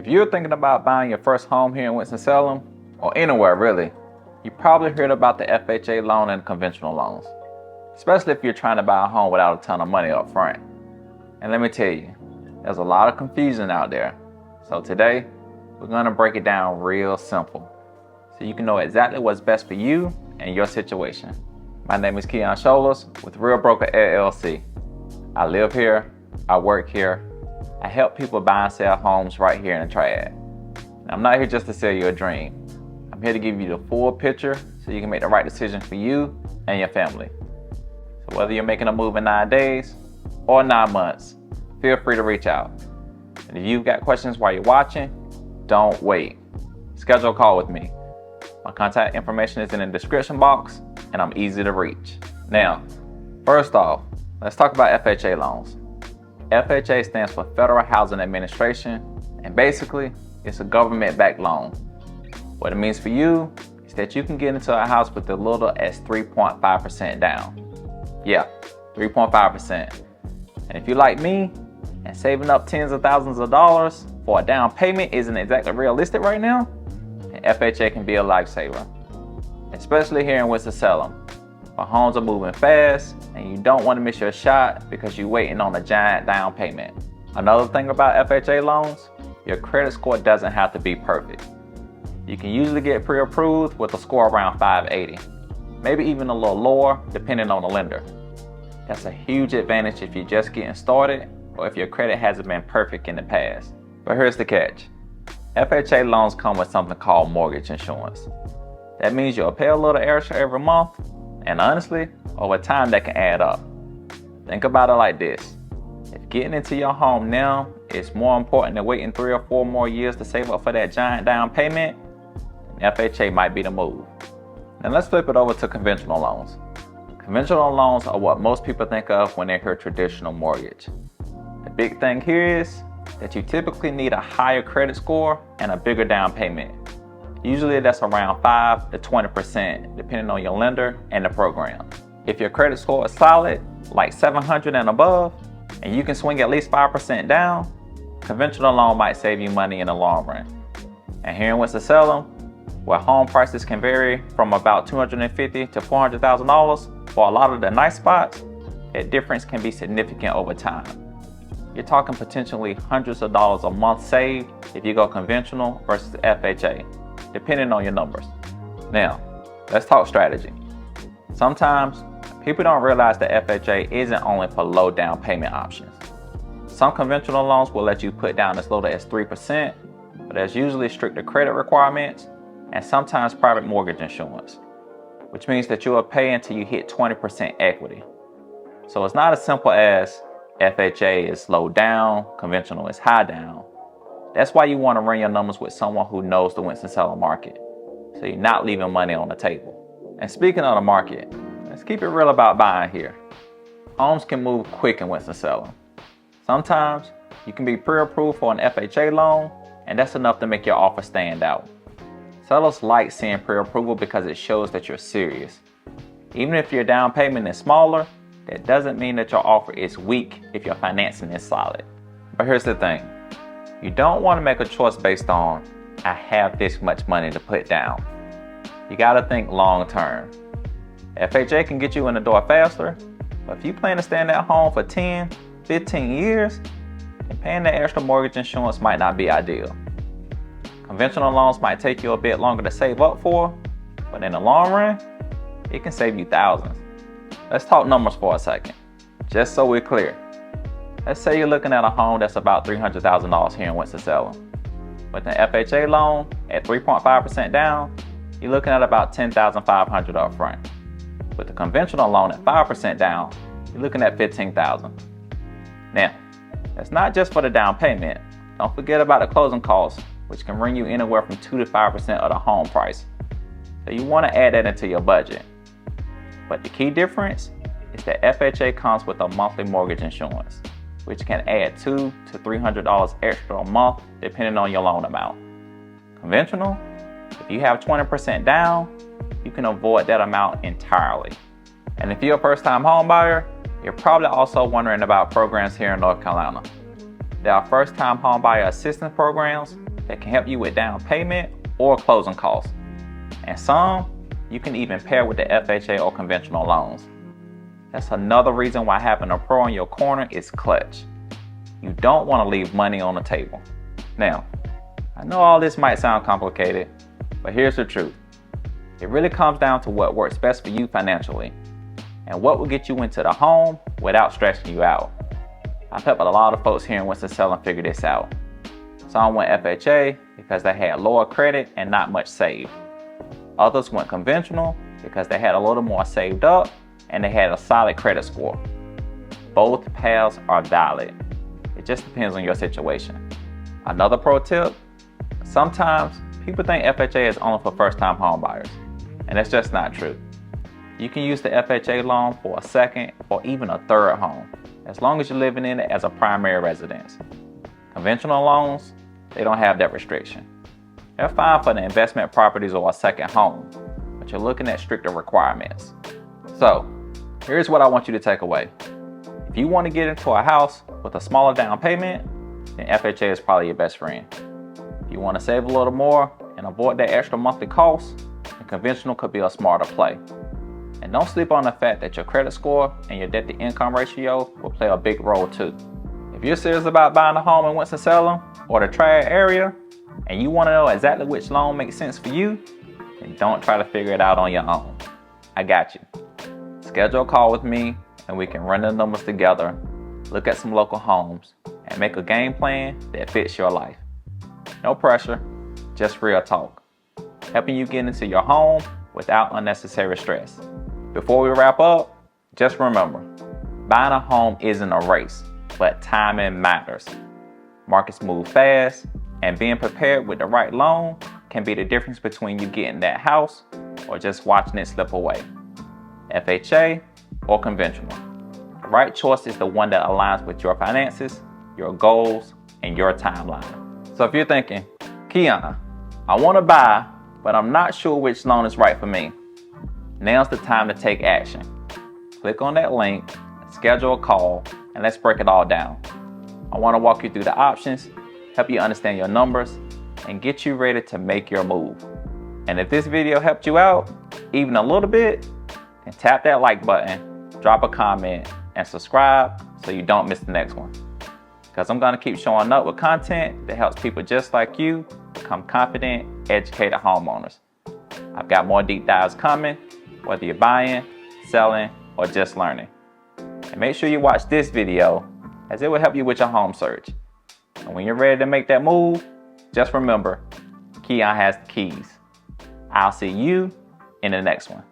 If you're thinking about buying your first home here in Winston-Salem, or anywhere really, you probably heard about the FHA loan and conventional loans, especially if you're trying to buy a home without a ton of money up front. And let me tell you, there's a lot of confusion out there. So today, we're gonna break it down real simple, so you can know exactly what's best for you and your situation. My name is Keon Sholas with RealBroker LLC. I live here, I work here, I help people buy and sell homes right here in the Triad. And I'm not here just to sell you a dream. I'm here to give you the full picture so you can make the right decision for you and your family. So whether you're making a move in 9 days or 9 months, feel free to reach out. And if you've got questions while you're watching, don't wait. Schedule a call with me. My contact information is in the description box and I'm easy to reach. Now, first off, let's talk about FHA loans. FHA stands for Federal Housing Administration, and basically, it's a government-backed loan. What it means for you is that you can get into a house with as little as 3.5% down. Yeah, 3.5%. And if you're like me, and saving up tens of thousands of dollars for a down payment isn't exactly realistic right now, then FHA can be a lifesaver. Especially here in Winston-Salem, where homes are moving fast and you don't want to miss your shot because you're waiting on a giant down payment. Another thing about FHA loans, your credit score doesn't have to be perfect. You can usually get pre-approved with a score around 580, maybe even a little lower depending on the lender. That's a huge advantage if you're just getting started or if your credit hasn't been perfect in the past. But here's the catch. FHA loans come with something called mortgage insurance. That means you'll pay a little extra every month, and honestly, over time that can add up. Think about it like this. If getting into your home now is more important than waiting 3 or 4 more years to save up for that giant down payment, then FHA might be the move. Now let's flip it over to conventional loans. Conventional loans are what most people think of when they hear traditional mortgage. The big thing here is that you typically need a higher credit score and a bigger down payment. Usually that's around 5 to 20% depending on your lender and the program. If your credit score is solid, like 700 and above, and you can swing at least 5% down, conventional loan might save you money in the long run. And here in Winston-Salem, where home prices can vary from about $250,000 to $400,000 for a lot of the nice spots, that difference can be significant over time. You're talking potentially hundreds of dollars a month saved if you go conventional versus FHA, depending on your numbers. Now, let's talk strategy. Sometimes, people don't realize that FHA isn't only for low down payment options. Some conventional loans will let you put down as little as 3%, but there's usually stricter credit requirements and sometimes private mortgage insurance, which means that you will pay until you hit 20% equity. So it's not as simple as FHA is low down, conventional is high down. That's why you want to run your numbers with someone who knows the Winston-Salem market, so you're not leaving money on the table. And speaking of the market, let's keep it real about buying here. Homes can move quick in Winston-Salem. Sometimes you can be pre-approved for an FHA loan, and that's enough to make your offer stand out. Sellers like seeing pre-approval because it shows that you're serious. Even if your down payment is smaller, that doesn't mean that your offer is weak if your financing is solid. But here's the thing. You don't want to make a choice based on, I have this much money to put down. You got to think long term. FHA can get you in the door faster, but if you plan to stay in that home for 10, 15 years, then paying that extra mortgage insurance might not be ideal. Conventional loans might take you a bit longer to save up for, but in the long run, it can save you thousands. Let's talk numbers for a second, just so we're clear. Let's say you're looking at a home that's about $300,000 here in Winston-Salem. With an FHA loan at 3.5% down, you're looking at about $10,500 up front. With a conventional loan at 5% down, you're looking at $15,000. Now, that's not just for the down payment. Don't forget about the closing costs, which can bring you anywhere from 2 to 5% of the home price. So you want to add that into your budget. But the key difference is that FHA comes with a monthly mortgage insurance, which can add $200 to $300 extra a month depending on your loan amount. Conventional, if you have 20% down, you can avoid that amount entirely. And if you're a first-time home buyer, you're probably also wondering about programs here in North Carolina. There are first-time homebuyer assistance programs that can help you with down payment or closing costs. And some you can even pair with the FHA or conventional loans. That's another reason why having a pro in your corner is clutch. You don't want to leave money on the table. Now, I know all this might sound complicated, but here's the truth. It really comes down to what works best for you financially and what will get you into the home without stressing you out. I've helped a lot of folks here in Winston-Salem figure this out. Some went FHA because they had lower credit and not much saved. Others went conventional because they had a little more saved up and they had a solid credit score. Both paths are valid. It just depends on your situation. Another pro tip, sometimes people think FHA is only for first-time home buyers, and that's just not true. You can use the FHA loan for a second or even a third home, as long as you're living in it as a primary residence. Conventional loans, they don't have that restriction. They're fine for the investment properties or a second home, but you're looking at stricter requirements. So, here's what I want you to take away. If you want to get into a house with a smaller down payment, then FHA is probably your best friend. If you want to save a little more and avoid that extra monthly cost, then conventional could be a smarter play. And don't sleep on the fact that your credit score and your debt to income ratio will play a big role too. If you're serious about buying a home in Winston-Salem or the Triad area, and you want to know exactly which loan makes sense for you, then don't try to figure it out on your own. I got you. Schedule a call with me and we can run the numbers together, look at some local homes, and make a game plan that fits your life. No pressure, just real talk. Helping you get into your home without unnecessary stress. Before we wrap up, just remember, buying a home isn't a race, but timing matters. Markets move fast, and being prepared with the right loan can be the difference between you getting that house or just watching it slip away. FHA or conventional. The right choice is the one that aligns with your finances, your goals, and your timeline. So if you're thinking, Keon, I want to buy, but I'm not sure which loan is right for me, now's the time to take action. Click on that link, schedule a call, and let's break it all down. I want to walk you through the options, help you understand your numbers, and get you ready to make your move. And if this video helped you out, even a little bit, then tap that like button, drop a comment, and subscribe so you don't miss the next one. Because I'm going to keep showing up with content that helps people just like you become confident, educated homeowners. I've got more deep dives coming, whether you're buying, selling, or just learning. And make sure you watch this video, as it will help you with your home search. And when you're ready to make that move, just remember, Keon has the keys. I'll see you in the next one.